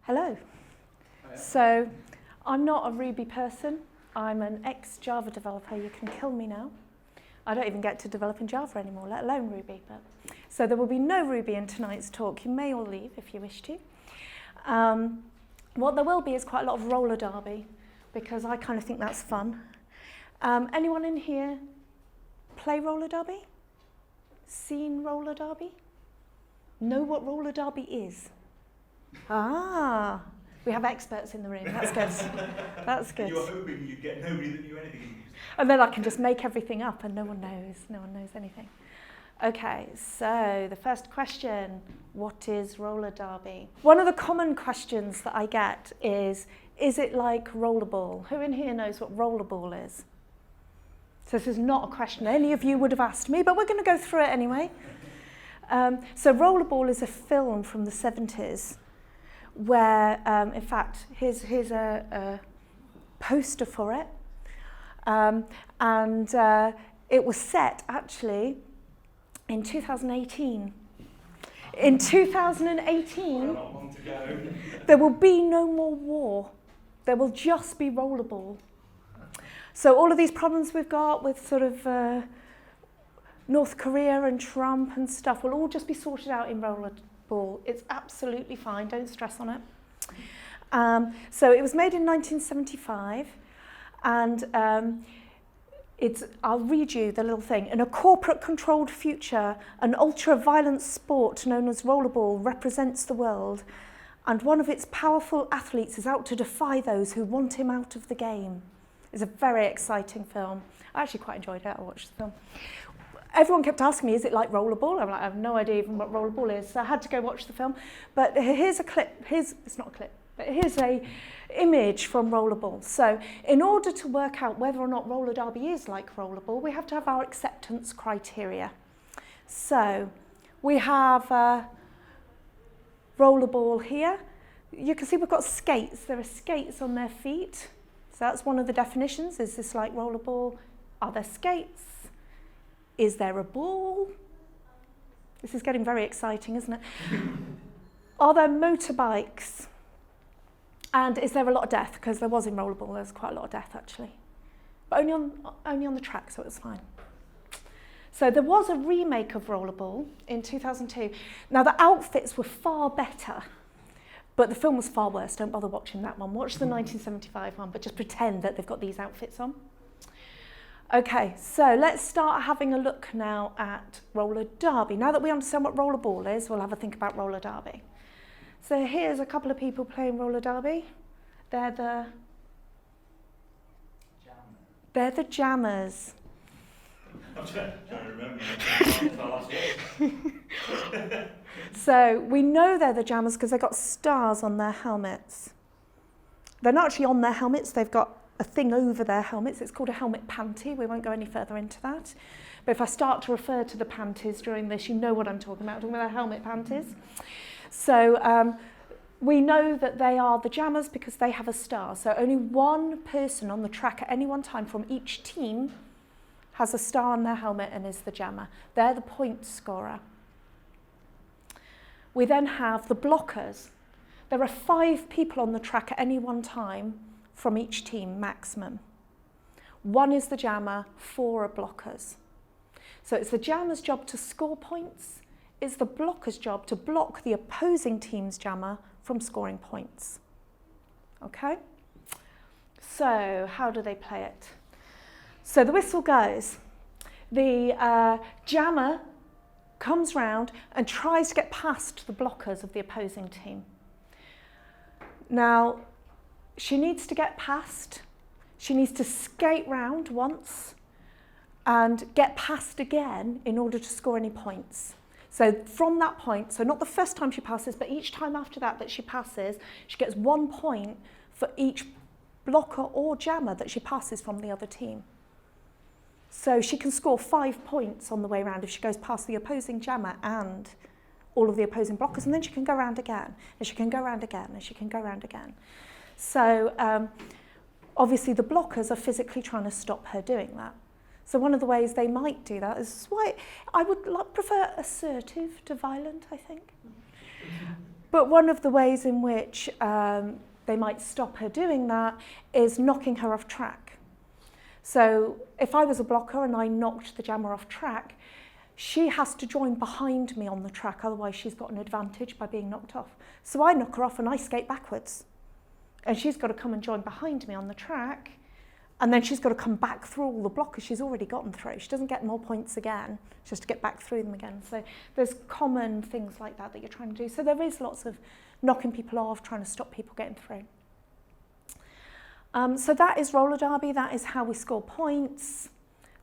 Hello. So I'm not a Ruby person. I'm an ex-Java developer. You can kill me now. I don't even get to develop in Java anymore, let alone Ruby. So there will be no Ruby in tonight's talk. You may all leave if you wish to. What there will be is quite a lot of roller derby, because I kind of think that's fun. Anyone in here play roller derby? Seen roller derby? Know what roller derby is? Ah, we have experts in the room. That's good. That's good. You were hoping you'd get nobody that knew anything. And then I can just make everything up and no one knows anything. Okay, so the first question, what is roller derby? One of the common questions that I get is it like rollerball? Who in here knows what rollerball is? So this is not a question any of you would have asked me, but we're going to go through it anyway. So rollerball is a film from the 70s where, in fact, here's a poster for it. And it was set, actually, in 2018. In 2018, there will be no more war. There will just be rollerball. So all of these problems we've got with sort of North Korea and Trump and stuff will all just be sorted out in rollerball. It's absolutely fine, don't stress on it. So it was made in 1975, and I'll read you the little thing. In a corporate-controlled future, an ultra-violent sport known as rollerball represents the world, and one of its powerful athletes is out to defy those who want him out of the game. It's a very exciting film. I actually quite enjoyed it. I watched the film. Everyone kept asking me, is it like rollerball? I'm like, I have no idea even what rollerball is, so I had to go watch the film. But here's a clip. It's not a clip, but here's a image from rollerball. So in order to work out whether or not roller derby is like rollerball, we have to have our acceptance criteria. So we have rollerball here. You can see we've got skates. There are skates on their feet. So that's one of the definitions. Is this like rollerball? Are there skates? Is there a ball? This is getting very exciting, isn't it? Are there motorbikes? And is there a lot of death? Because there was in rollerball, there's quite a lot of death actually. But only on the track, so it was fine. So there was a remake of rollerball in 2002. Now the outfits were far better, but the film was far worse. Don't bother watching that one. Watch the 1975 one, but just pretend that they've got these outfits on. Okay, so let's start having a look now at roller derby. Now that we understand what rollerball is, we'll have a think about roller derby. So here's a couple of people playing roller derby. They're the jammers. I'm trying to remember. So we know they're the jammers because they've got stars on their helmets. They're not actually on their helmets, they've got a thing over their helmets. It's called a helmet panty. We won't go any further into that. But if I start to refer to the panties during this, you know what I'm talking about. I'm talking about helmet panties. So we know that they are the jammers because they have a star. So only one person on the track at any one time from each team has a star on their helmet and is the jammer. They're the point scorer. We then have the blockers. There are 5 people on the track at any one time from each team maximum. 1 is the jammer, 4 are blockers. So it's the jammer's job to score points. It's the blocker's job to block the opposing team's jammer from scoring points. Okay? So how do they play it? So the whistle goes. The jammer comes round and tries to get past the blockers of the opposing team. Now, she needs to get past. She needs to skate round once and get past again in order to score any points. So from that point, so not the first time she passes, but each time after that she passes, she gets 1 point for each blocker or jammer that she passes from the other team. So she can score 5 points on the way around if she goes past the opposing jammer and all of the opposing blockers, and then she can go round again, and she can go round again, and she can go round again. So obviously the blockers are physically trying to stop her doing that. So one of the ways they might do that is why I would prefer assertive to violent, I think. But one of the ways in which they might stop her doing that is knocking her off track. So if I was a blocker and I knocked the jammer off track, she has to join behind me on the track, otherwise she's got an advantage by being knocked off. So I knock her off and I skate backwards. And she's got to come and join behind me on the track, and then she's got to come back through all the blockers she's already gotten through. She doesn't get more points again, she has to get back through them again. So there's common things like that you're trying to do. So there is lots of knocking people off, trying to stop people getting through. So that is roller derby, that is how we score points.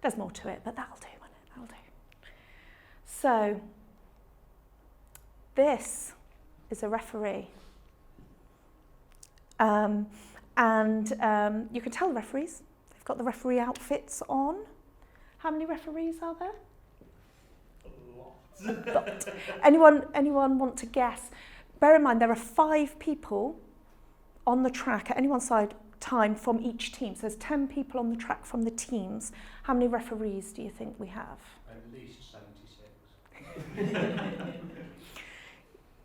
There's more to it, but that'll do, won't it? That'll do. So this is a referee. You can tell the referees, they've got the referee outfits on. How many referees are there? A lot. Anyone want to guess? Bear in mind there are 5 people on the track at any one side time from each team. So there's 10 people on the track from the teams. How many referees do you think we have? At least 76.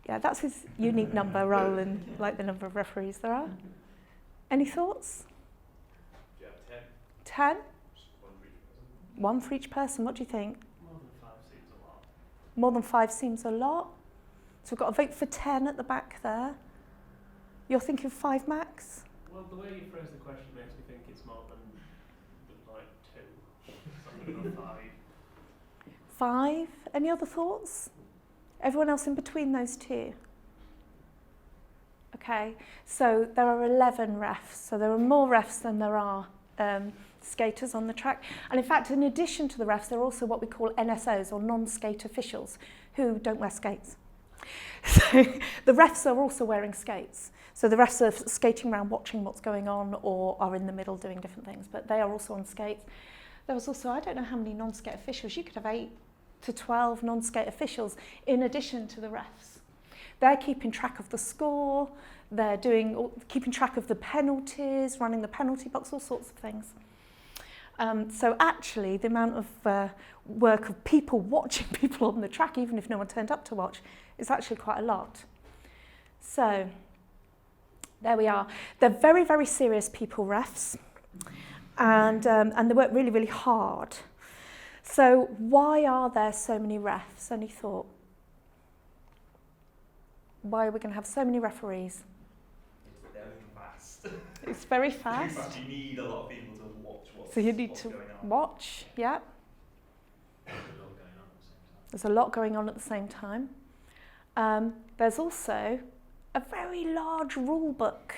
Yeah, that's his unique number rather than like the number of referees there are. Any thoughts? Yeah, 10. 10? One for each person. One for each person. What do you think? More than 5 seems a lot. More than 5 seems a lot. So we've got a vote for 10 at the back there. You're thinking 5 max? Well, the way you phrase the question makes me think it's more than like 2. So I'm going to go 5. 5? Any other thoughts? Everyone else in between those two? Okay, so there are 11 refs. So there are more refs than there are skaters on the track. And in fact, in addition to the refs, there are also what we call NSOs, or non-skate officials, who don't wear skates. So the refs are also wearing skates. So the refs are skating around watching what's going on or are in the middle doing different things, but they are also on skates. There was also, I don't know how many non-skate officials, you could have 8 to 12 non-skate officials in addition to the refs. They're keeping track of the score, they're keeping track of the penalties, running the penalty box, all sorts of things. So actually, the amount of work of people watching people on the track, even if no one turned up to watch, is actually quite a lot. So there we are. They're very, very serious people, refs, and they work really, really hard. So why are there so many refs? Any thought? Why are we going to have so many referees? It's very fast. It's very Too fast. fast. You need a lot of people to watch what's So you need what's to going on. watch, yeah. There's a lot going on at the same time. There's also a very large rule book.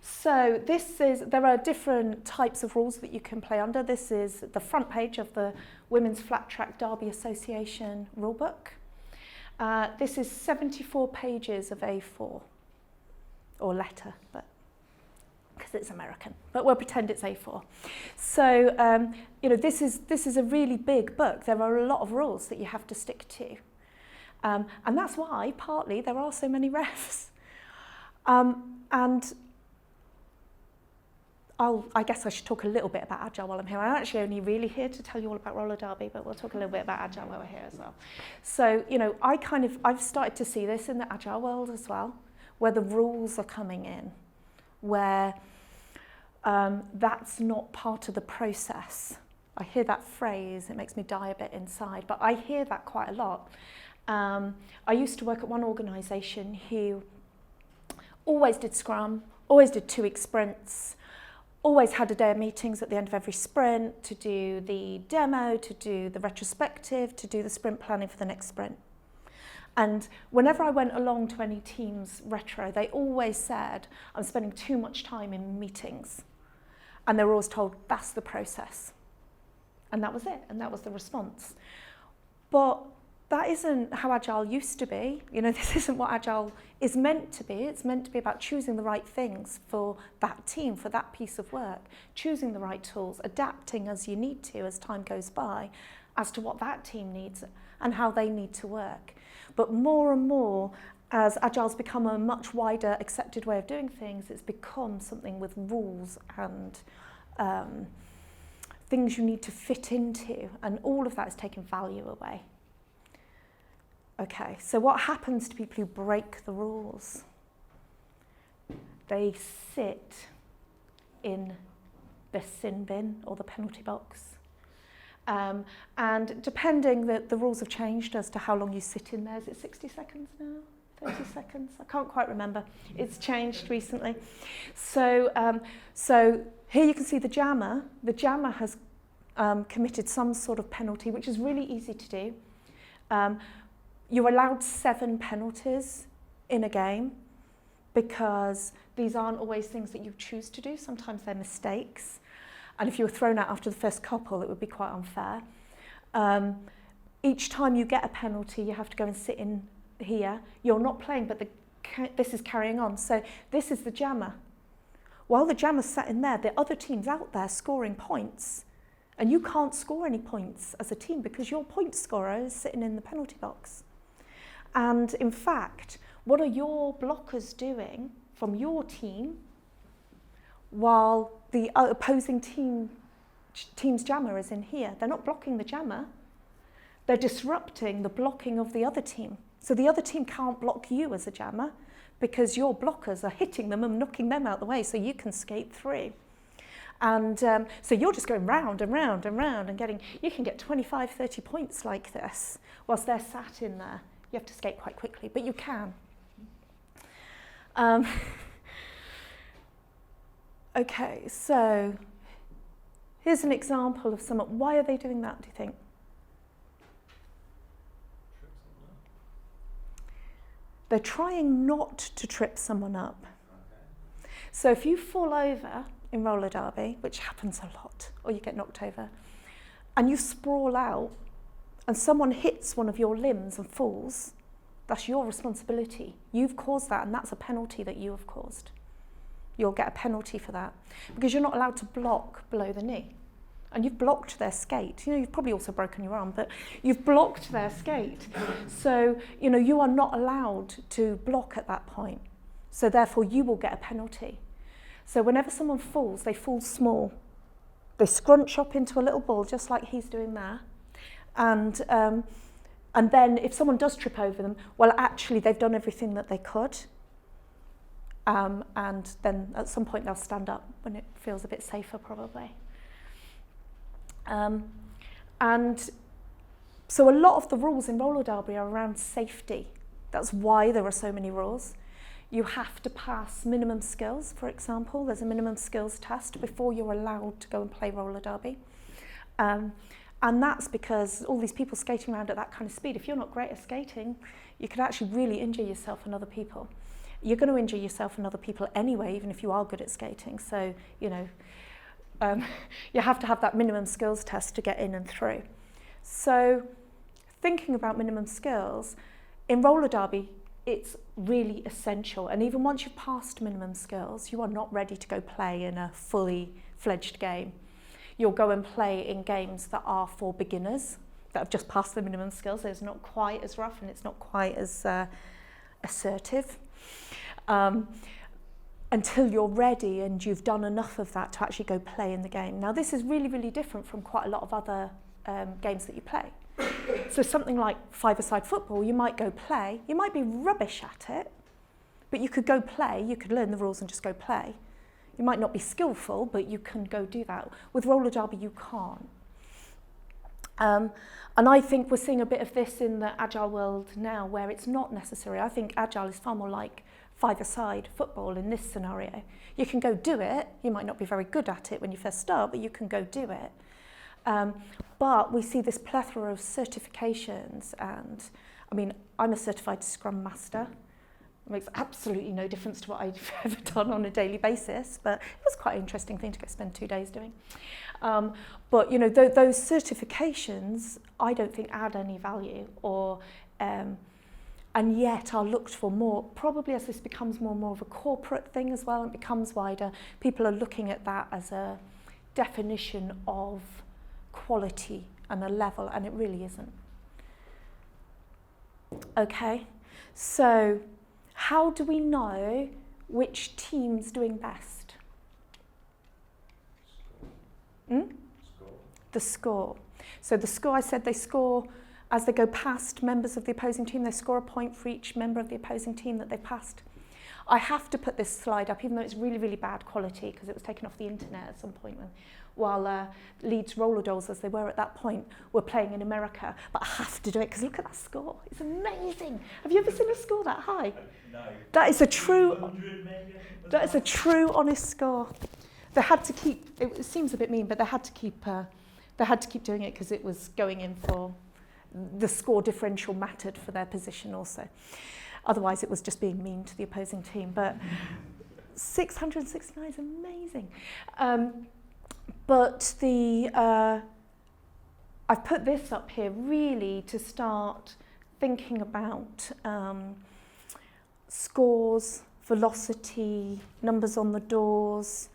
So there are different types of rules that you can play under. This is the front page of the Women's Flat Track Derby Association rulebook. This is 74 pages of A4, or letter, but because it's American, but we'll pretend it's A4. So, this is a really big book. There are a lot of rules that you have to stick to. And that's why, partly, there are so many refs. And I guess I should talk a little bit about Agile while I'm here. I'm actually only really here to tell you all about roller derby, but we'll talk a little bit about Agile while we're here as well. So, I've started to see this in the Agile world as well, where the rules are coming in, where that's not part of the process. I hear that phrase, it makes me die a bit inside, but I hear that quite a lot. I used to work at one organisation who always did Scrum, always did 2-week sprints, always had a day of meetings at the end of every sprint to do the demo, to do the retrospective, to do the sprint planning for the next sprint. And whenever I went along to any team's retro, they always said, I'm spending too much time in meetings. And they were always told, that's the process. And that was it, and that was the response. But that isn't how Agile used to be. This isn't what Agile is meant to be. It's meant to be about choosing the right things for that team, for that piece of work, choosing the right tools, adapting as you need to as time goes by as to what that team needs and how they need to work. But more and more, as Agile's become a much wider accepted way of doing things, it's become something with rules and things you need to fit into, and all of that is taking value away. Okay, so what happens to people who break the rules? They sit in the sin bin or the penalty box. And depending, the rules have changed as to how long you sit in there. Is it 60 seconds now? 30 seconds? I can't quite remember. It's changed recently. So here you can see the jammer. The jammer has committed some sort of penalty, which is really easy to do. You're allowed 7 penalties in a game because these aren't always things that you choose to do. Sometimes they're mistakes. And if you were thrown out after the first couple, it would be quite unfair. Each time you get a penalty, you have to go and sit in here. You're not playing, but this is carrying on. So this is the jammer. While the jammer's sat in there, the other team's out there scoring points. And you can't score any points as a team because your point scorer is sitting in the penalty box. And in fact, what are your blockers doing from your team while the opposing team's jammer is in here? They're not blocking the jammer. They're disrupting the blocking of the other team. So the other team can't block you as a jammer because your blockers are hitting them and knocking them out the way so you can skate through. And so you're just going round and round and round and you can get 25, 30 points like this whilst they're sat in there. You have to skate quite quickly, but you can. Okay, so here's an example of someone. Why are they doing that, do you think? They're trying not to trip someone up. Okay. So if you fall over in roller derby, which happens a lot, or you get knocked over, and you sprawl out, and someone hits one of your limbs and falls, that's your responsibility. You've caused that, and that's a penalty that you have caused. You'll get a penalty for that because you're not allowed to block below the knee. And you've blocked their skate. You know, you've probably also broken your arm, but you've blocked their skate. So, you know, you are not allowed to block at that point. So therefore, you will get a penalty. So whenever someone falls, they fall small. They scrunch up into a little ball, just like he's doing there. And then if someone does trip over them, well, actually, they've done everything that they could. And then at some point, they'll stand up when it feels a bit safer, probably. And so a lot of the rules in roller derby are around safety. That's why there are so many rules. You have to pass minimum skills, for example. There's a minimum skills test before you're allowed to go and play roller derby. And that's because all these people skating around at that kind of speed, if you're not great at skating, you could actually really injure yourself and other people. You're going to injure yourself and other people anyway, even if you are good at skating. So, you know, you have to have that minimum skills test to get in and through. So thinking about minimum skills, in roller derby, it's really essential. And even once you've passed minimum skills, you are not ready to go play in a fully fledged game. You'll go and play in games that are for beginners, that have just passed the minimum skills. So it's not quite as rough and it's not quite as assertive. Until you're ready and you've done enough of that to actually go play in the game. Now this is really, really different from quite a lot of other games that you play. So something like five-a-side football, you might go play, you might be rubbish at it, but you could go play, you could learn the rules and just go play. You might not be skillful, but you can go do that. With roller derby, you can't. And I think we're seeing a bit of this in the Agile world now, where it's not necessary. I think Agile is far more like five-a-side football in this scenario. You can go do it. You might not be very good at it when you first start, but you can go do it. But we see this plethora of certifications, and I mean, I'm a certified Scrum Master. It makes absolutely no difference to what I've ever done on a daily basis, but it was quite an interesting thing to go spend 2 days doing. But you know, those certifications, I don't think add any value, or and yet are looked for more, probably as this becomes more and more of a corporate thing as well, and becomes wider. People are looking at that as a definition of quality and a level, and it really isn't. Okay, so how do we know which team's doing best? Score. The score. So the score, I said they score as they go past members of the opposing team, they score a point for each member of the opposing team that they passed. I have to put this slide up, even though it's really, really bad quality, because it was taken off the internet at some point while Leeds Roller Dolls, as they were at that point, were playing in America. But I have to do it, because look at that score. It's amazing. Have you ever seen a score that high? No. That is a true, 100 maybe? that is a true, honest score. They had to keep, it seems a bit mean, but they had to keep doing it because it was going in for, the score differential mattered for their position also. Otherwise, it was just being mean to the opposing team. But 669 is amazing. But I've put this up here really to start thinking about scores, velocity, numbers on the doors.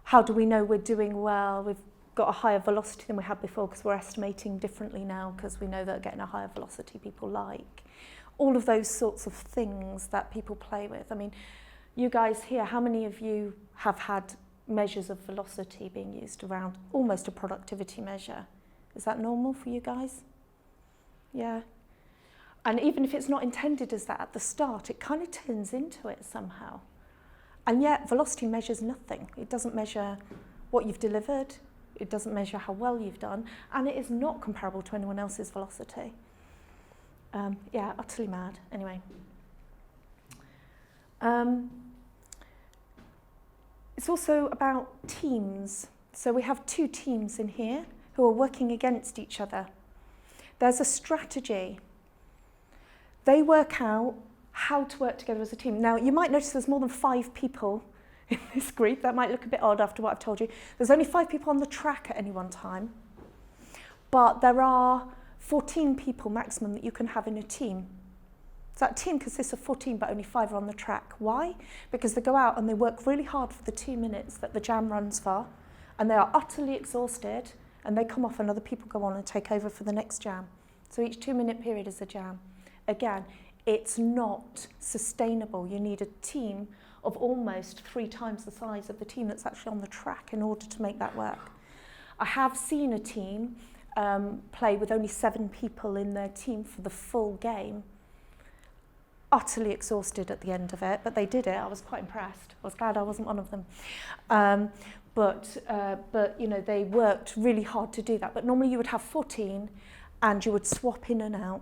How do we know we're doing well? We've got a higher velocity than we had before because we're estimating differently now because we know that getting a higher velocity people like. All of those sorts of things that people play with. I mean, you guys here, how many of you have had measures of velocity being used around almost a productivity measure? Is that normal for you guys? Yeah. And even if it's not intended as that at the start, it kind of turns into it somehow. And yet, velocity measures nothing. It doesn't measure what you've delivered. It doesn't measure how well you've done. And it is not comparable to anyone else's velocity. Yeah, utterly mad. Anyway. It's also about teams. So we have two teams in here who are working against each other. There's a strategy. They work out how to work together as a team. Now, you might notice there's more than 5 people in this group. That might look a bit odd after what I've told you. There's only 5 people on the track at any one time. But there are 14 people maximum that you can have in a team. So that team consists of 14, but only 5 are on the track. Why? Because they go out and they work really hard for the 2 minutes that the jam runs for, and they are utterly exhausted, and they come off and other people go on and take over for the next jam. So each 2-minute period is a jam. Again, it's not sustainable. You need a team of almost 3 times the size of the team that's actually on the track in order to make that work. I have seen a team play with only 7 people in their team for the full game, utterly exhausted at the end of it, but they did it. I was quite impressed. I was glad I wasn't one of them. But you know, they worked really hard to do that. But normally you would have 14 and you would swap in and out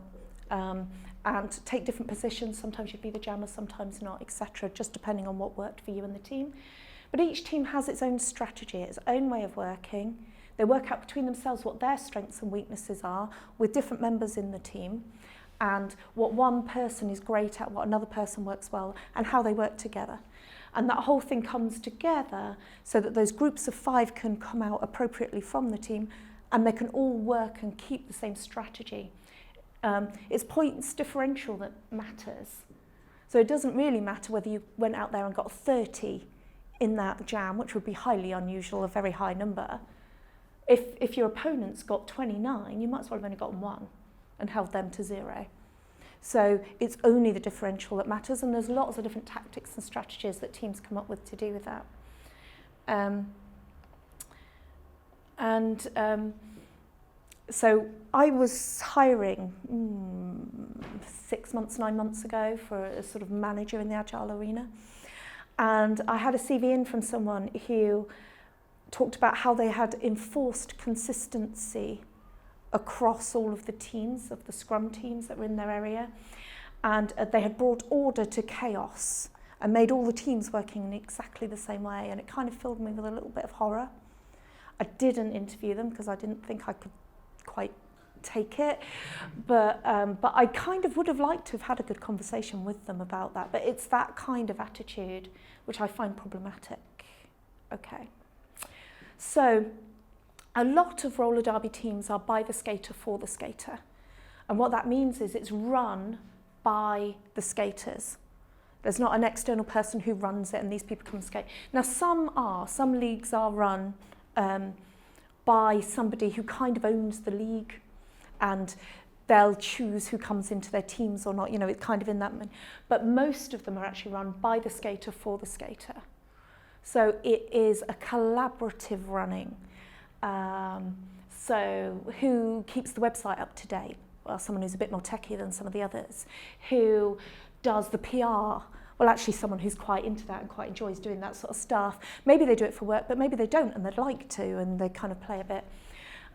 and take different positions. Sometimes you'd be the jammer, sometimes not, etc., just depending on what worked for you and the team. But each team has its own strategy, its own way of working. They work out between themselves what their strengths and weaknesses are with different members in the team, and what one person is great at, what another person works well, and how they work together. And that whole thing comes together so that those groups of 5 can come out appropriately from the team, and they can all work and keep the same strategy. It's points differential that matters. So it doesn't really matter whether you went out there and got 30 in that jam, which would be highly unusual, a very high number. If your opponent's got 29, you might as well have only gotten 1 and held them to 0. So it's only the differential that matters, and there's lots of different tactics and strategies that teams come up with to do with that. So I was hiring 6 months, 9 months ago for a sort of manager in the Agile arena. And I had a CV in from someone who talked about how they had enforced consistency across all of the teams, of the Scrum teams that were in their area. And they had brought order to chaos and made all the teams working in exactly the same way. And it kind of filled me with a little bit of horror. I didn't interview them because I didn't think I could quite take it, but I kind of would have liked to have had a good conversation with them about that. But it's that kind of attitude which I find problematic. Okay, so a lot of roller derby teams are by the skater for the skater, and what that means is it's run by the skaters. There's not an external person who runs it and these people come and skate. Now some leagues are run by somebody who kind of owns the league, and they'll choose who comes into their teams or not, you know, it's kind of in that. But most of them are actually run by the skater for the skater. So it is a collaborative running. So who keeps the website up to date? someone who's a bit more techie than some of the others, who does the PR. Well, actually someone who's quite into that and quite enjoys doing that sort of stuff. Maybe they do it for work, but maybe they don't and they'd like to, and they kind of play a bit.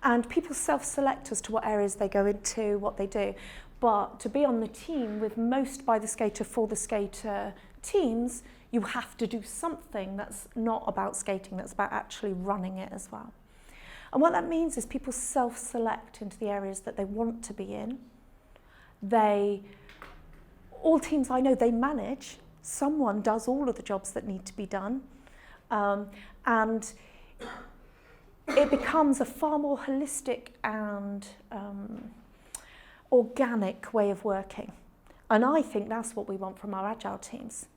And people self-select as to what areas they go into, what they do. But to be on the team with most by the skater, for the skater teams, you have to do something that's not about skating, that's about actually running it as well. And what that means is people self-select into the areas that they want to be in. All teams I know, they manage. Someone does all of the jobs that need to be done. And it becomes a far more holistic and organic way of working. And I think that's what we want from our Agile teams.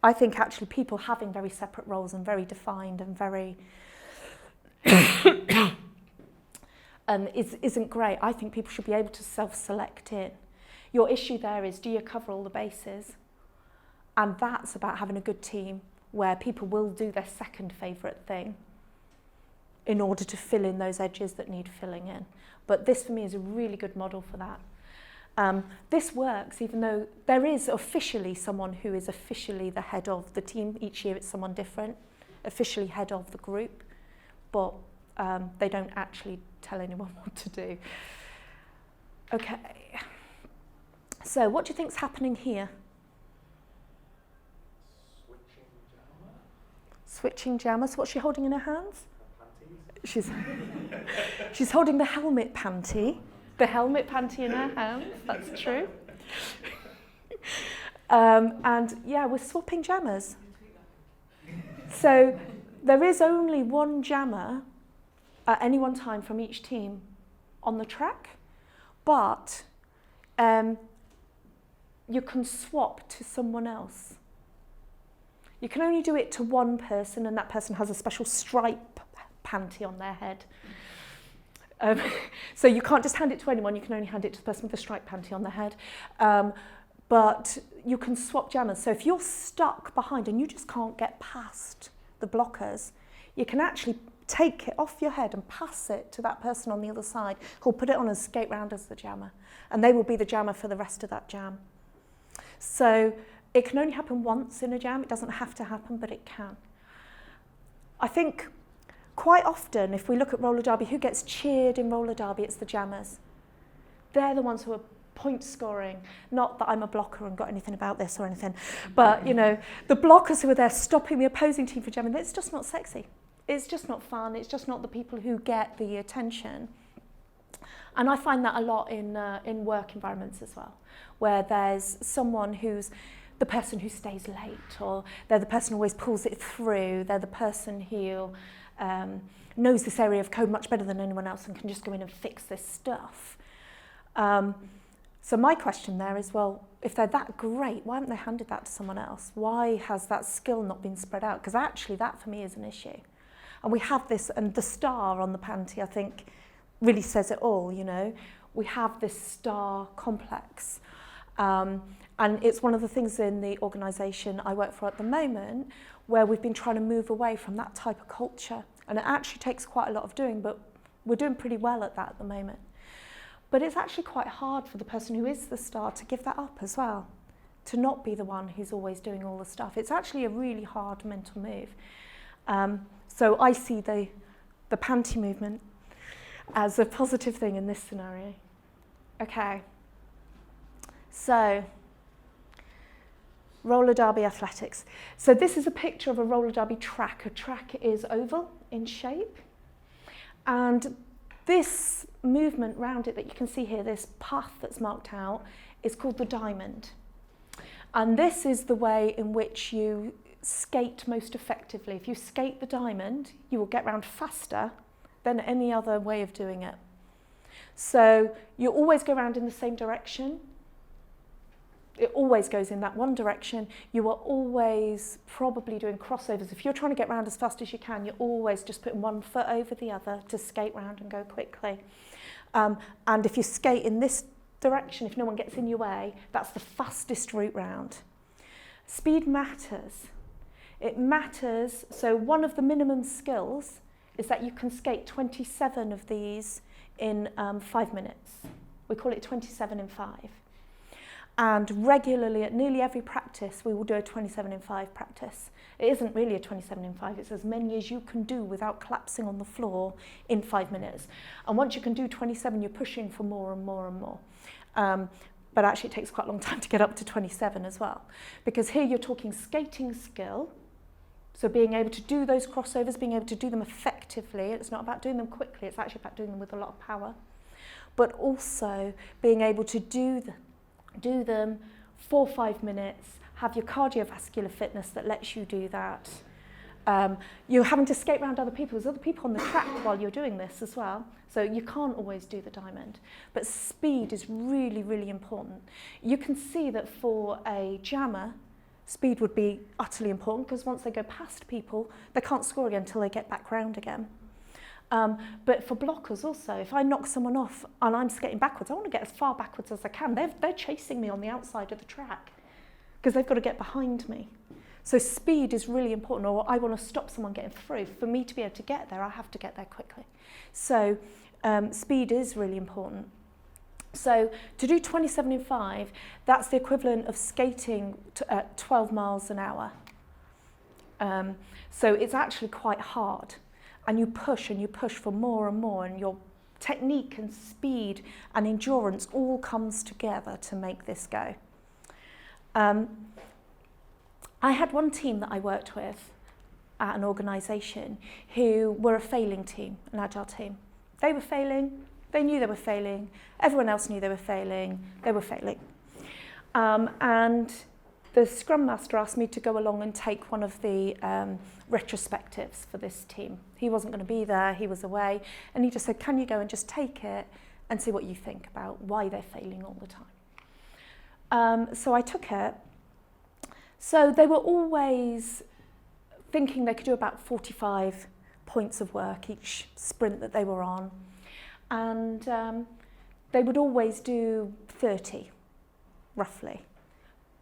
I think actually people having very separate roles and very defined and very isn't great. I think people should be able to self-select in. Your issue there is, do you cover all the bases? And that's about having a good team where people will do their second favourite thing in order to fill in those edges that need filling in. But this for me is a really good model for that. This works even though there is officially someone who is officially the head of the team. Each year it's someone different, officially head of the group, but they don't actually tell anyone what to do. Okay, so what do you think's happening here? Switching jammer. So what's she holding in her hands? She's holding the helmet panty. The helmet panty in her hands, that's true. And yeah, we're swapping jammers. So there is only one jammer at any one time from each team on the track, but you can swap to someone else. You can only do it to one person, and that person has a special stripe panty on their head. So you can't just hand it to anyone, you can only hand it to the person with the striped panty on their head. But you can swap jammers. So if you're stuck behind and you just can't get past the blockers, you can actually take it off your head and pass it to that person on the other side who'll put it on and skate round as the jammer. And they will be the jammer for the rest of that jam. So it can only happen once in a jam. It doesn't have to happen, but it can. I think quite often, if we look at roller derby, who gets cheered in roller derby? It's the jammers. They're the ones who are point scoring. Not that I'm a blocker and got anything about this or anything, but you know, the blockers who are there stopping the opposing team from jamming, it's just not sexy. It's just not fun. It's just not the people who get the attention. And I find that a lot in work environments as well, where there's someone who's the person who stays late, or they're the person who always pulls it through. They're the person who knows this area of code much better than anyone else and can just go in and fix this stuff. So my question there is, well, if they're that great, why haven't they handed that to someone else? Why has that skill not been spread out? Because actually that for me is an issue. And we have this, and the star on the panty, I think, really says it all, you know. We have this star complex. And it's one of the things in the organisation I work for at the moment where we've been trying to move away from that type of culture. And it actually takes quite a lot of doing, but we're doing pretty well at that at the moment. But it's actually quite hard for the person who is the star to give that up as well, to not be the one who's always doing all the stuff. It's actually a really hard mental move. So I see the panty movement as a positive thing in this scenario. Okay. So, roller derby athletics. So this is a picture of a roller derby track. A track is oval in shape. And this movement round it that you can see here, this path that's marked out, is called the diamond. And this is the way in which you skate most effectively. If you skate the diamond, you will get round faster than any other way of doing it. So you always go round in the same direction. It always goes in that one direction. You are always probably doing crossovers. If you're trying to get round as fast as you can, you're always just putting one foot over the other to skate round and go quickly. And if you skate in this direction, if no one gets in your way, that's the fastest route round. Speed matters. It matters. So one of the minimum skills is that you can skate 27 of these in 5 minutes, We call it 27 in 5. And regularly at nearly every practice, we will do a 27 in 5 practice. It isn't really a 27 in 5, it's as many as you can do without collapsing on the floor in 5 minutes. And once you can do 27, you're pushing for more and more and more. But actually it takes quite a long time to get up to 27 as well. Because here you're talking skating skill, so being able to do those crossovers, being able to do them effectively. It's not about doing them quickly, it's actually about doing them with a lot of power. But also being able to do them 4 or 5 minutes, have your cardiovascular fitness that lets you do that. You're having to skate around other people. There's other people on the track while you're doing this as well. So you can't always do the diamond. But speed is really, really important. You can see that for a jammer, speed would be utterly important because once they go past people, they can't score again until they get back round again. But for blockers also, if I knock someone off and I'm skating backwards, I want to get as far backwards as I can. They're chasing me on the outside of the track because they've got to get behind me. So speed is really important, or I want to stop someone getting through. For me to be able to get there, I have to get there quickly. So speed is really important. So to do 27 in 5, that's the equivalent of skating at 12 miles an hour. So it's actually quite hard. And you push for more and more, and your technique and speed and endurance all comes together to make this go. I had one team that I worked with at an organisation who were a failing team, an Agile team. They were failing, they knew they were failing, everyone else knew they were failing, and the Scrum Master asked me to go along and take one of the retrospectives for this team. He wasn't going to be there, he was away, and he just said, can you go and just take it and see what you think about why they're failing all the time. So I took it. So they were always thinking they could do about 45 points of work each sprint that they were on. And they would always do 30, roughly.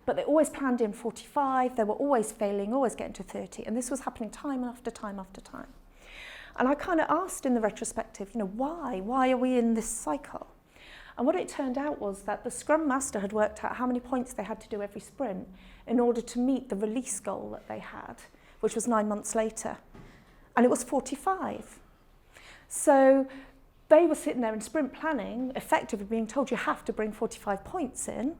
But they always planned in 45, they were always failing, always getting to 30. And this was happening time after time after time. And I kind of asked in the retrospective, why? Why are we in this cycle? And what it turned out was that the Scrum Master had worked out how many points they had to do every sprint in order to meet the release goal that they had, which was 9 months later. And it was 45. So they were sitting there in sprint planning, effectively being told you have to bring 45 points in.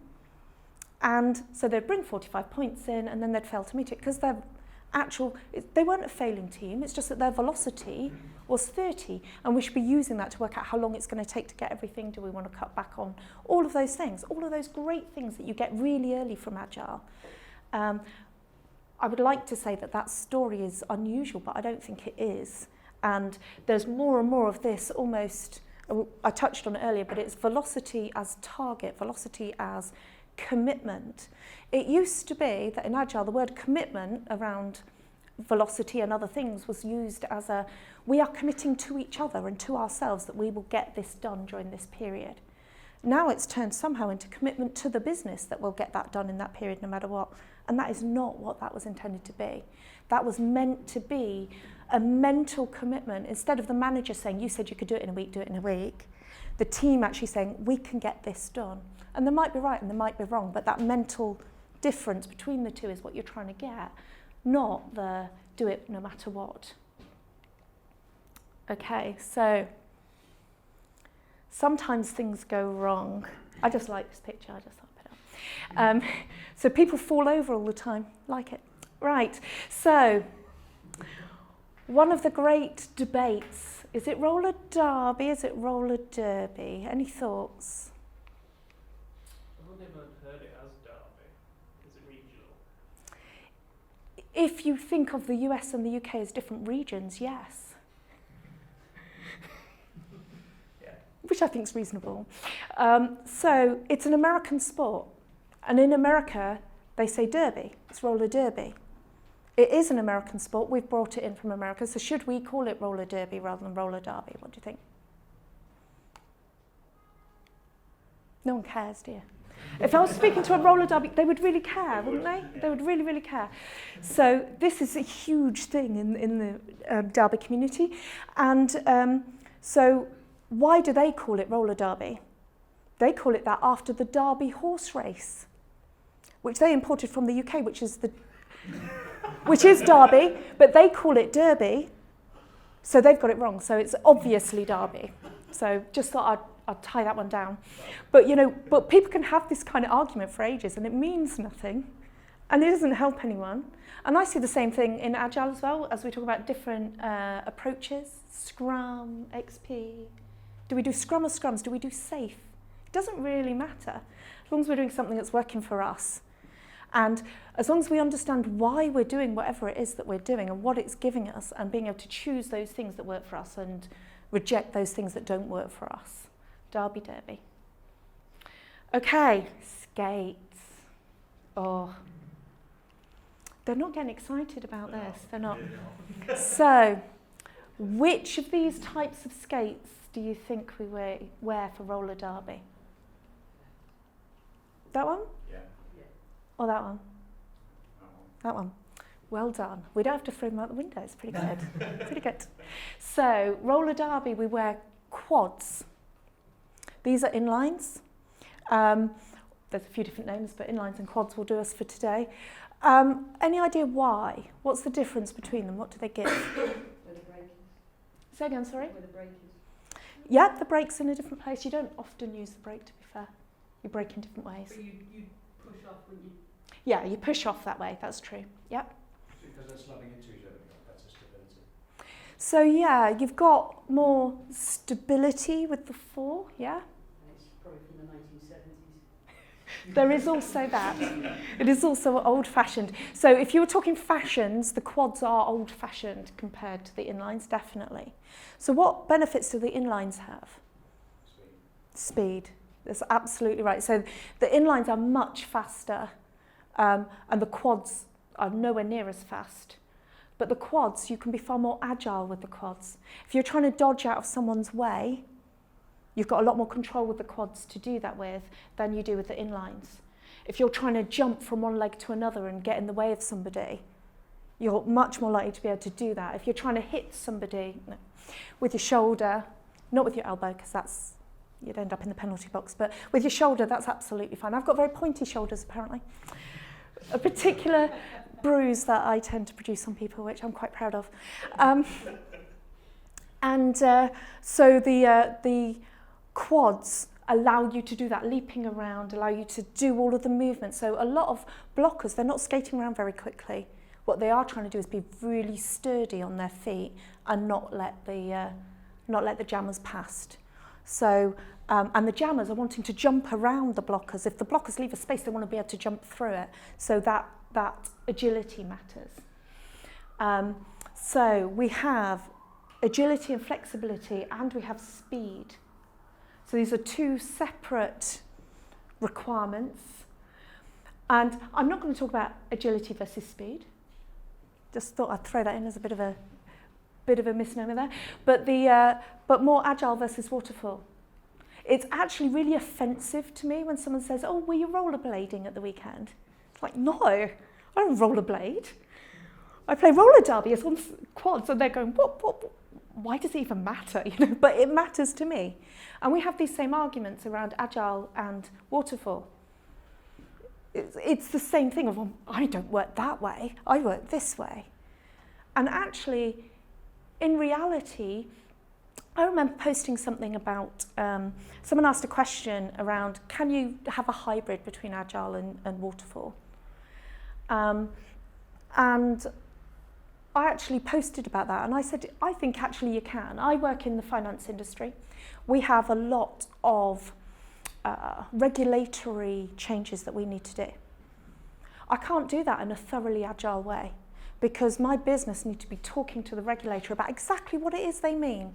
And so they'd bring 45 points in and then they'd fail to meet it because they weren't a failing team, it's just that their velocity was 30 and we should be using that to work out how long it's going to take to get everything. Do we want to cut back on all of those things, all of those great things that you get really early from Agile? I would like to say that story is unusual, but I don't think it is. And there's more and more of this almost, I touched on it earlier, but it's velocity as target, velocity as commitment. It used to be that in Agile, the word commitment around velocity and other things was used as we are committing to each other and to ourselves that we will get this done during this period. Now it's turned somehow into commitment to the business that we'll get that done in that period no matter what. And that is not what that was intended to be. That was meant to be a mental commitment. Instead of the manager saying, you said you could do it in a week, do it in a week, the team actually saying, we can get this done. And they might be right and they might be wrong, but that mental difference between the two is what you're trying to get, not the do it no matter what. Okay, so sometimes things go wrong. I just like this picture, I just thought I'd put it up. So people fall over all the time, like it. Right, so one of the great debates, is it roller derby, is it roller derby? Any thoughts? I've only ever heard it as derby. Is it regional? If you think of the US and the UK as different regions, yes. Yeah. Which I think is reasonable. So it's an American sport. And in America, they say derby. It's roller derby. It is an American sport. We've brought it in from America. So should we call it roller derby rather than roller derby? What do you think? No one cares, do you? If I was speaking to a roller derby, they would really care, wouldn't they? Yeah. They would really, really care. So this is a huge thing in the derby community. And so why do they call it roller derby? They call it that after the Derby horse race, which they imported from the UK, which is Derby, but they call it Derby, so they've got it wrong. So it's obviously Derby. So just thought I'd tie that one down. But but people can have this kind of argument for ages, and it means nothing, and it doesn't help anyone. And I see the same thing in Agile as well, as we talk about different approaches, Scrum, XP. Do we do Scrum or Scrums? Do we do Safe? It doesn't really matter, as long as we're doing something that's working for us. And as long as we understand why we're doing whatever it is that we're doing and what it's giving us, and being able to choose those things that work for us and reject those things that don't work for us. Derby. Okay, skates. Oh, they're not getting excited about this. They're not. So, which of these types of skates do you think we wear for roller derby? That one? Yeah. Or that one? That one. Well done. We don't have to throw them out the window. It's pretty good. Pretty good. So, roller derby, we wear quads. These are inlines. There's a few different names, but inlines and quads will do us for today. Any idea why? What's the difference between them? What do they give? Where the brake is. Say again, sorry? Where the brake is. Yeah, the brake's in a different place. You don't often use the brake, to be fair. You brake in different ways. But you push off when you... Yeah, you push off that way. That's true. Yep. Because they're slamming into each other, you've got better stability. So yeah, you've got more stability with the four, yeah? And it's probably from the 1970s. There is also that. It is also old-fashioned. So if you were talking fashions, the quads are old-fashioned compared to the inlines, definitely. So what benefits do the inlines have? Speed. That's absolutely right. So the inlines are much faster, and the quads are nowhere near as fast. But the quads, you can be far more agile with the quads. If you're trying to dodge out of someone's way, you've got a lot more control with the quads to do that with than you do with the inlines. If you're trying to jump from one leg to another and get in the way of somebody, you're much more likely to be able to do that. If you're trying to hit somebody with your shoulder, not with your elbow, because you'd end up in the penalty box, but with your shoulder, that's absolutely fine. I've got very pointy shoulders, apparently. A particular bruise that I tend to produce on people, which I'm quite proud of. So the quads allow you to do that leaping around, allow you to do all of the movement. So a lot of blockers, they're not skating around very quickly. What they are trying to do is be really sturdy on their feet and not let the jammers past. So, and the jammers are wanting to jump around the blockers. If the blockers leave a space, they want to be able to jump through it. So that agility matters. So we have agility and flexibility, and we have speed. So these are two separate requirements. And I'm not going to talk about agility versus speed. Just thought I'd throw that in as a bit of a misnomer there. But more agile versus waterfall. It's actually really offensive to me when someone says, "Oh, were you rollerblading at the weekend?" It's like, no, I don't rollerblade. I play roller derby. It's on quads, and they're going, what? Why does it even matter? But it matters to me. And we have these same arguments around agile and waterfall. It's the same thing of, well, I don't work that way, I work this way. And actually, in reality, I remember posting something about, someone asked a question around, can you have a hybrid between agile and waterfall? And I actually posted about that, and I said, I think actually you can. I work in the finance industry. We have a lot of regulatory changes that we need to do. I can't do that in a thoroughly agile way because my business need to be talking to the regulator about exactly what it is they mean.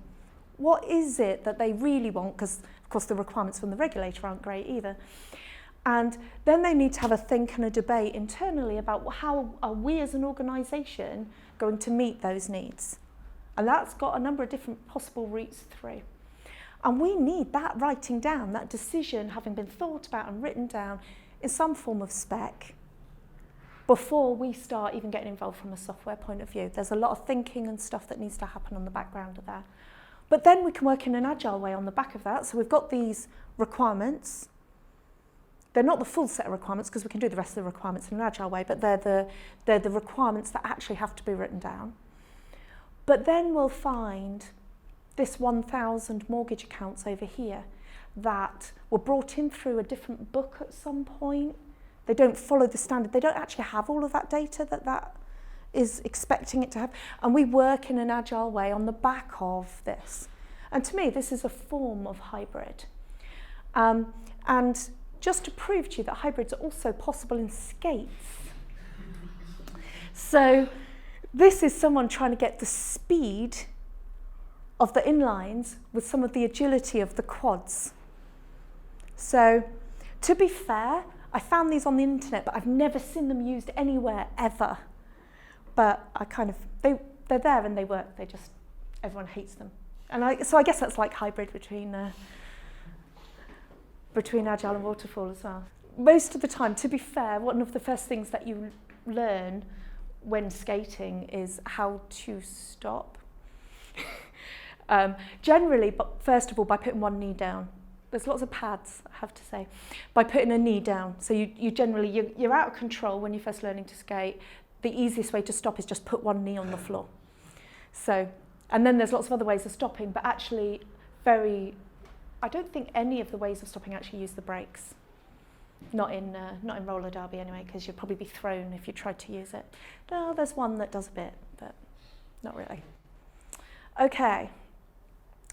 What is it that they really want? Because, of course, the requirements from the regulator aren't great either. And then they need to have a think and a debate internally about how are we as an organisation going to meet those needs. And that's got a number of different possible routes through. And we need that writing down, that decision having been thought about and written down in some form of spec before we start even getting involved from a software point of view. There's a lot of thinking and stuff that needs to happen on the background of that. But then we can work in an agile way on the back of that. So we've got these requirements. They're not the full set of requirements because we can do the rest of the requirements in an agile way, but they're the requirements that actually have to be written down. But then we'll find this 1,000 mortgage accounts over here that were brought in through a different book at some point. They don't follow the standard. They don't actually have all of that data that is expecting it to have. And we work in an agile way on the back of this. And to me, this is a form of hybrid. And just to prove to you that hybrids are also possible in skates. So this is someone trying to get the speed of the inlines with some of the agility of the quads. So to be fair, I found these on the internet, but I've never seen them used anywhere ever. But they're there and they work. Everyone hates them. And so I guess that's like hybrid between Agile and Waterfall as well. Most of the time, to be fair, one of the first things that you learn when skating is how to stop. Generally, but first of all, by putting one knee down. There's lots of pads, I have to say, by putting a knee down. So you're out of control when you're first learning to skate. The easiest way to stop is just put one knee on the floor. So, and then there's lots of other ways of stopping, but actually I don't think any of the ways of stopping actually use the brakes. Not in roller derby anyway, because you'd probably be thrown if you tried to use it. No, there's one that does a bit, but not really. Okay,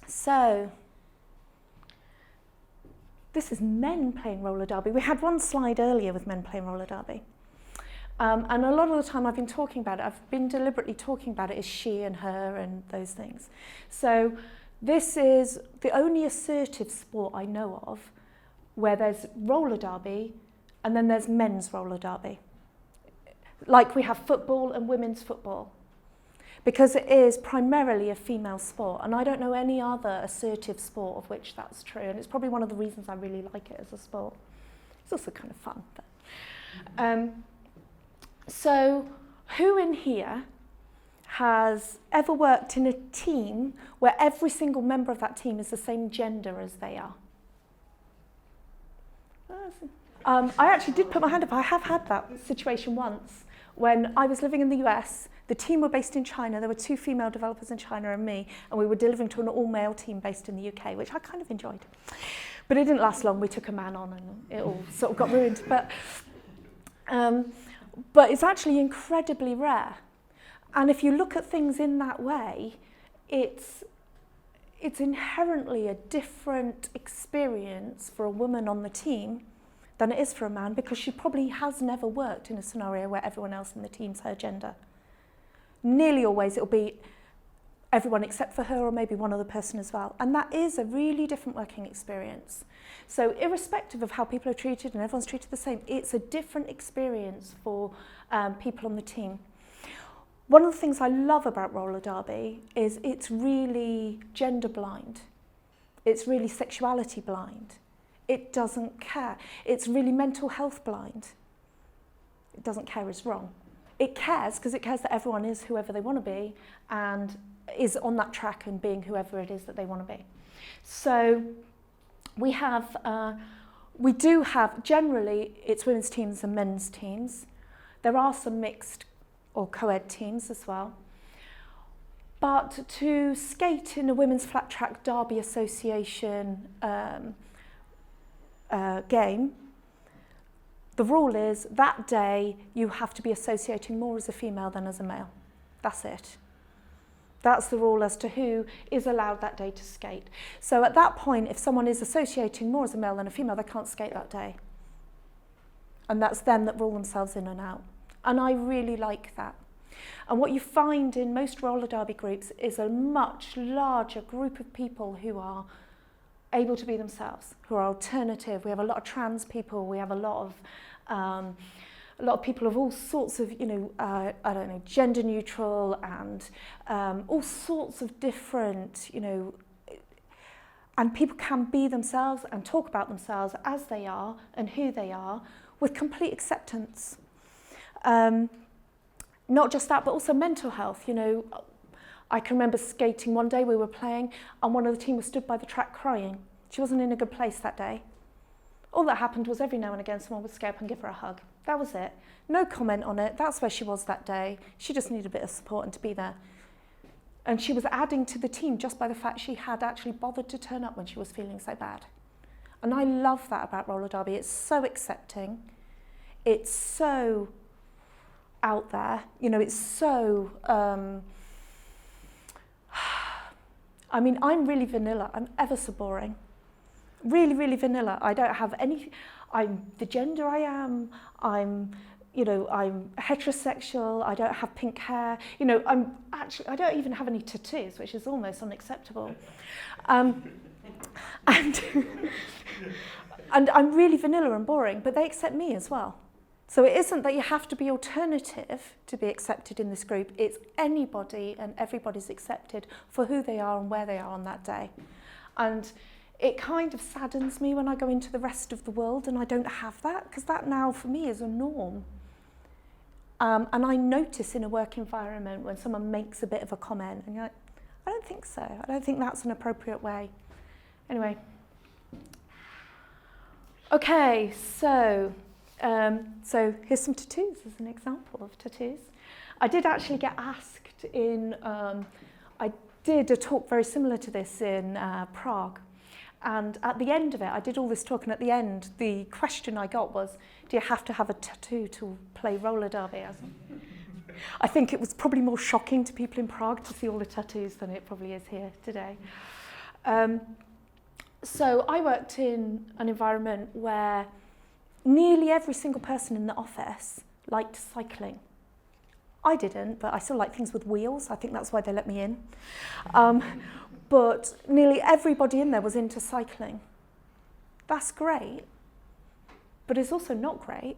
so this is men playing roller derby. We had one slide earlier with men playing roller derby. And a lot of the time I've been talking about it, I've been deliberately talking about it as she and her and those things. So this is the only assertive sport I know of where there's roller derby and then there's men's roller derby. Like we have football and women's football, because it is primarily a female sport. And I don't know any other assertive sport of which that's true. And it's probably one of the reasons I really like it as a sport. It's also kind of fun. But, so who in here has ever worked in a team where every single member of that team is the same gender as they are? I actually did put my hand up. I have had that situation once when I was living in the US. The team were based in China. There were 2 female developers in China and me, and we were delivering to an all-male team based in the UK, which I kind of enjoyed. But it didn't last long. We took a man on and it all sort of got ruined. But it's actually incredibly rare. And if you look at things in that way, it's inherently a different experience for a woman on the team than it is for a man, because she probably has never worked in a scenario where everyone else in the team's her gender. Nearly always it'll be everyone except for her, or maybe one other person as well. And that is a really different working experience. So irrespective of how people are treated, and everyone's treated the same, it's a different experience for people on the team. One of the things I love about roller derby is it's really gender blind. It's really sexuality blind. It doesn't care. It's really mental health blind. It doesn't care is wrong. It cares because it cares that everyone is whoever they want to be and is on that track and being whoever it is that they want to be. So we do have, generally, it's women's teams and men's teams. There are some mixed or co-ed teams as well. But to skate in a women's flat track derby association game, the rule is that day you have to be associating more as a female than as a male. That's it. That's the rule as to who is allowed that day to skate. So at that point, if someone is associating more as a male than a female, they can't skate that day. And that's them that rule themselves in and out. And I really like that. And what you find in most roller derby groups is a much larger group of people who are able to be themselves, who are alternative. We have a lot of trans people. We have a lot of people of all sorts of, gender neutral and all sorts of different, and people can be themselves and talk about themselves as they are and who they are with complete acceptance. Not just that, but also mental health. I can remember skating one day, we were playing, and one of the team was stood by the track crying. She wasn't in a good place that day. All that happened was every now and again someone would scare up and give her a hug. That was it. No comment on it. That's where she was that day. She just needed a bit of support and to be there. And she was adding to the team just by the fact she had actually bothered to turn up when she was feeling so bad. And I love that about roller derby. It's so accepting. It's so out there. You know, it's so... I mean, I'm really vanilla. I'm ever so boring. Really, really vanilla. I don't have any... I'm the gender I am. I'm heterosexual. I don't have pink hair. You know, I don't even have any tattoos, which is almost unacceptable. And I'm really vanilla and boring, but they accept me as well. So it isn't that you have to be alternative to be accepted in this group. It's anybody and everybody's accepted for who they are and where they are on that day. And it kind of saddens me when I go into the rest of the world and I don't have that, because that now for me is a norm. And I notice in a work environment when someone makes a bit of a comment and you're like, I don't think so. I don't think that's an appropriate way. Anyway. Okay, so here's some tattoos as an example of tattoos. I did actually get asked I did a talk very similar to this in Prague. And at the end of it, I did all this talk, and at the end, the question I got was, do you have to have a tattoo to play roller derby? I think it was probably more shocking to people in Prague to see all the tattoos than it probably is here today. So I worked in an environment where nearly every single person in the office liked cycling. I didn't, but I still like things with wheels. I think that's why they let me in. But nearly everybody in there was into cycling. That's great, but it's also not great.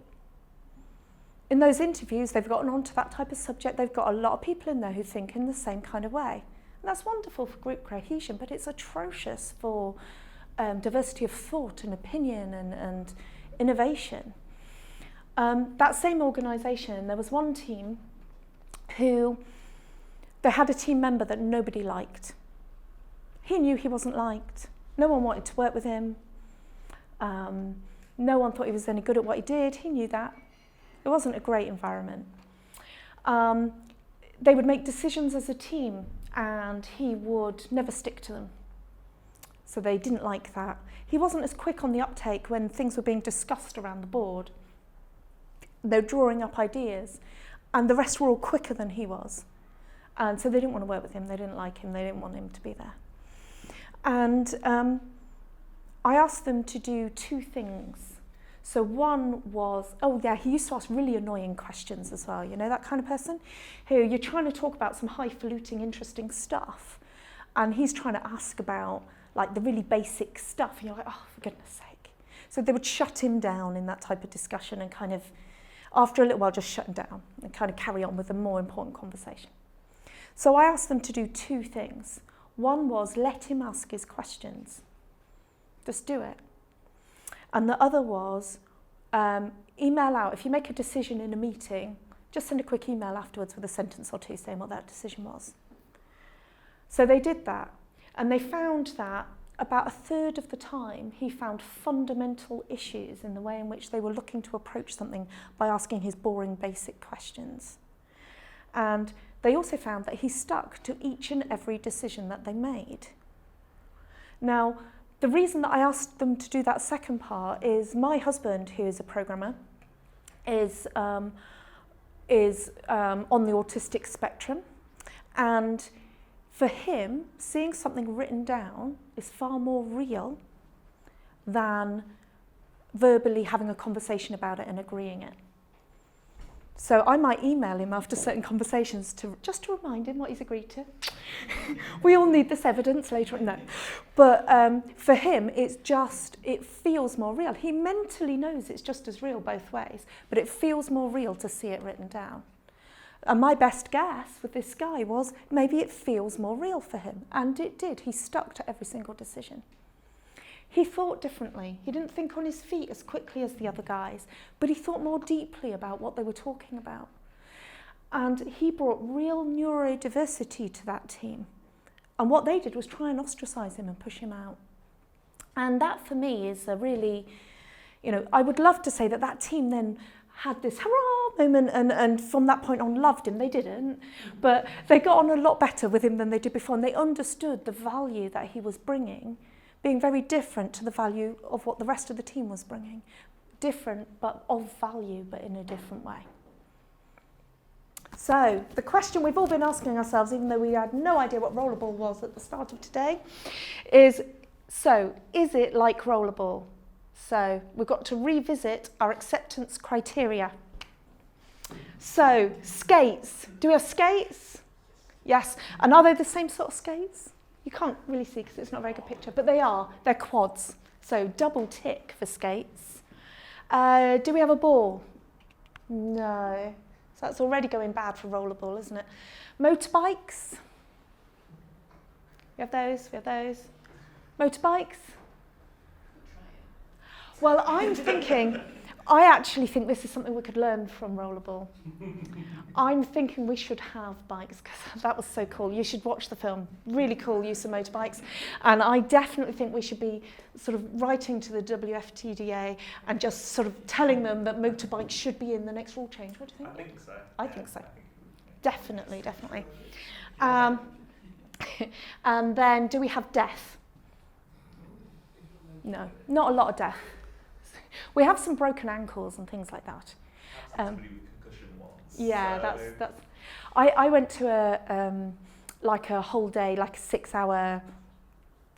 In those interviews, they've gotten onto that type of subject. They've got a lot of people in there who think in the same kind of way. And that's wonderful for group cohesion, but it's atrocious for diversity of thought and opinion and innovation. That same organisation, there was one team who, they had a team member that nobody liked. He knew he wasn't liked. No one wanted to work with him. No one thought he was any good at what he did. He knew that. It wasn't a great environment. They would make decisions as a team and he would never stick to them. So they didn't like that. He wasn't as quick on the uptake when things were being discussed around the board. They were drawing up ideas and the rest were all quicker than he was. And so they didn't want to work with him. They didn't like him. They didn't want him to be there. And I asked them to do two things. So one was, he used to ask really annoying questions as well. You know, that kind of person who you're trying to talk about some highfalutin, interesting stuff. And he's trying to ask about like the really basic stuff. And you're like, oh, for goodness sake. So they would shut him down in that type of discussion and kind of, after a little while, just shut him down and kind of carry on with the more important conversation. So I asked them to do two things. One was let him ask his questions. Just do it. And the other was email out. If you make a decision in a meeting, just send a quick email afterwards with a sentence or two saying what that decision was. So they did that. And they found that about a third of the time, he found fundamental issues in the way in which they were looking to approach something by asking his boring, basic questions. And they also found that he stuck to each and every decision that they made. Now, the reason that I asked them to do that second part is my husband, who is a programmer, is on the autistic spectrum. And for him, seeing something written down is far more real than verbally having a conversation about it and agreeing it. So I might email him after certain conversations just to remind him what he's agreed to. We all need this evidence later on. No. But for him, it feels more real. He mentally knows it's just as real both ways, but it feels more real to see it written down. And my best guess with this guy was maybe it feels more real for him. And it did. He stuck to every single decision. He thought differently. He didn't think on his feet as quickly as the other guys, but he thought more deeply about what they were talking about. And he brought real neurodiversity to that team. And what they did was try and ostracize him and push him out. And that for me is a really, I would love to say that that team then had this hurrah moment and from that point on loved him. They didn't, but they got on a lot better with him than they did before, and they understood the value that he was bringing, being very different to the value of what the rest of the team was bringing. Different, but of value, but in a different way. So the question we've all been asking ourselves, even though we had no idea what rollerball was at the start of today, is it like rollerball? So we've got to revisit our acceptance criteria. So skates. Do we have skates? Yes. And are they the same sort of skates? You can't really see because it's not a very good picture, but they are. They're quads. So double tick for skates. Do we have a ball? No. So that's already going bad for rollerball, isn't it? Motorbikes. We have those. We have those. Motorbikes. Well, I actually think this is something we could learn from rollerball. I'm thinking we should have bikes because that was so cool. You should watch the film. Really cool use of motorbikes. And I definitely think we should be sort of writing to the WFTDA and just sort of telling them that motorbikes should be in the next rule change. What do you think? I think so. I think so. Definitely. And then do we have death? No, not a lot of death. We have some broken ankles and things like that. Somebody with concussion once. Yeah, so. that's. I went to a whole day, like a 6-hour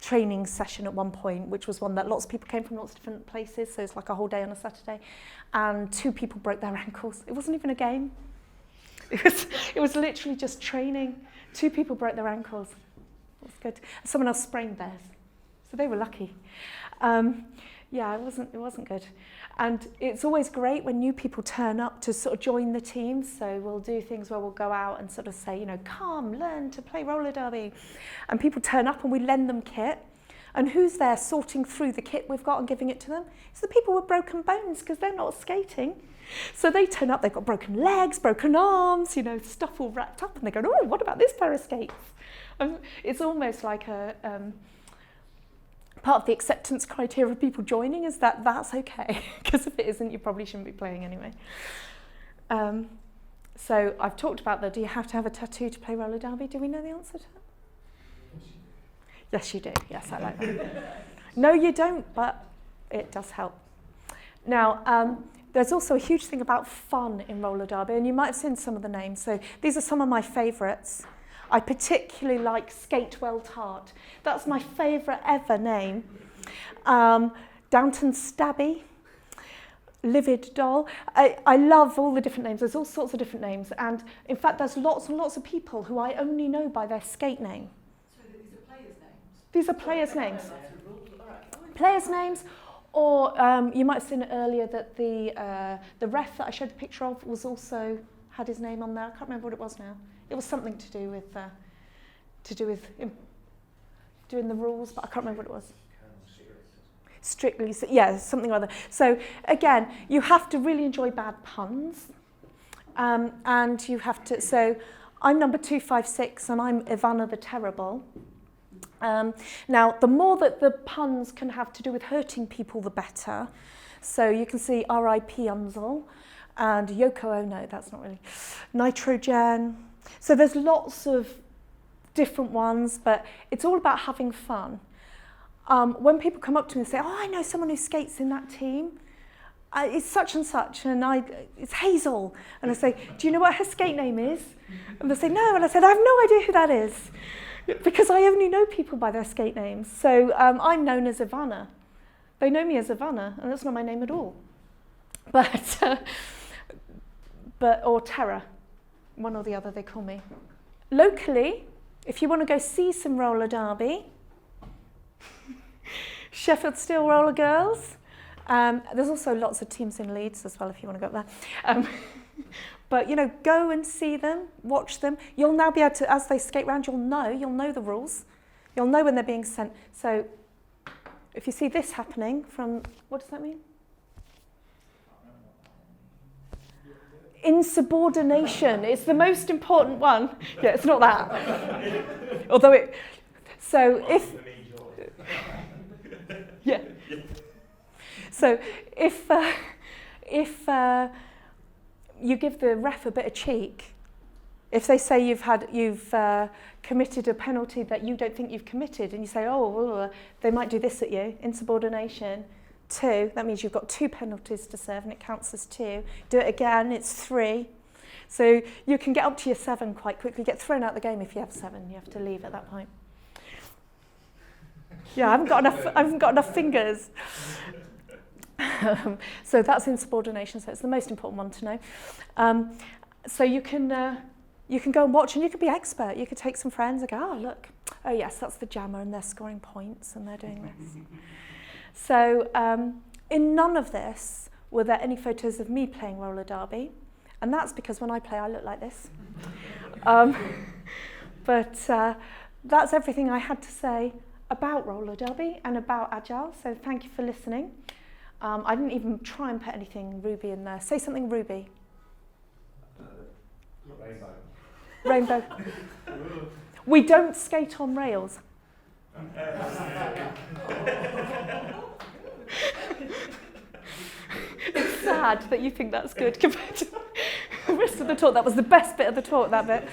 training session at one point, which was one that lots of people came from lots of different places. So it's like a whole day on a Saturday, and 2 people broke their ankles. It wasn't even a game. It was literally just training. 2 people broke their ankles. It was good. Someone else sprained theirs, so they were lucky. Yeah, it wasn't good. And it's always great when new people turn up to sort of join the team. So we'll do things where we'll go out and sort of say, come, learn to play roller derby. And people turn up and we lend them kit. And who's there sorting through the kit we've got and giving it to them? It's the people with broken bones because they're not skating. So they turn up, they've got broken legs, broken arms, stuff all wrapped up. And they go, oh, what about this pair of skates? It's almost like part of the acceptance criteria of people joining is that that's okay, because if it isn't, you probably shouldn't be playing anyway. So I've talked about do you have to have a tattoo to play roller derby? Do we know the answer to that? Yes, you do. Yes, I like that. No, you don't, but it does help. Now, there's also a huge thing about fun in roller derby, and you might have seen some of the names. So these are some of my favourites. I particularly like Skatewell Tart. That's my favourite ever name. Downton Stabby, Livid Doll. I love all the different names. There's all sorts of different names. And in fact, there's lots and lots of people who I only know by their skate name. So these are players' names? These are players' names. Players' names. Or you might have seen it earlier that the ref that I showed the picture of had his name on there. I can't remember what it was now. It was something to do with doing the rules, but I can't remember what it was. Strictly, yeah, something or other. So again, you have to really enjoy bad puns, and you have to. So I'm number 256, and I'm Ivana the Terrible. Now, the more that the puns can have to do with hurting people, the better. So you can see R.I.P. Umzel and Yoko Ono. That's not really nitrogen. So there's lots of different ones, but it's all about having fun. When people come up to me and say, oh, I know someone who skates in that team, it's such and such, and it's Hazel. And I say, do you know what her skate name is? And they say, no. And I said, I have no idea who that is, because I only know people by their skate names. So I'm known as Ivana. They know me as Ivana, and that's not my name at all. Or Terra. One or the other they call me. Locally, if you want to go see some roller derby, Sheffield Steel Roller Girls. There's also lots of teams in Leeds as well if you want to go up there. But go and see them, watch them. You'll now be able to, as they skate around, you'll know the rules. You'll know when they're being sent. So if you see this happening what does that mean? Insubordination is the most important one. Yeah, it's not that. Although it, so if, yeah. So if you give the ref a bit of cheek, if they say you've committed a penalty that you don't think you've committed, and you say, oh, they might do this at you, insubordination, 2, that means you've got 2 penalties to serve and it counts as 2. Do it again, it's 3. So you can get up to your 7 quite quickly, get thrown out the game if you have 7, you have to leave at that point. Yeah, I haven't got enough fingers. So that's insubordination, so it's the most important one to know. So you can go and watch and you could be expert. You could take some friends and go, oh, look, oh yes, that's the jammer and they're scoring points and they're doing this. So in none of this were there any photos of me playing roller derby. And that's because when I play, I look like this. But that's everything I had to say about roller derby and about Agile. So thank you for listening. I didn't even try and put anything Ruby in there. Say something Ruby. Rainbow. Rainbow. We don't skate on rails. It's sad that you think that's good compared to the rest of the talk. That was the best bit of the talk, that bit.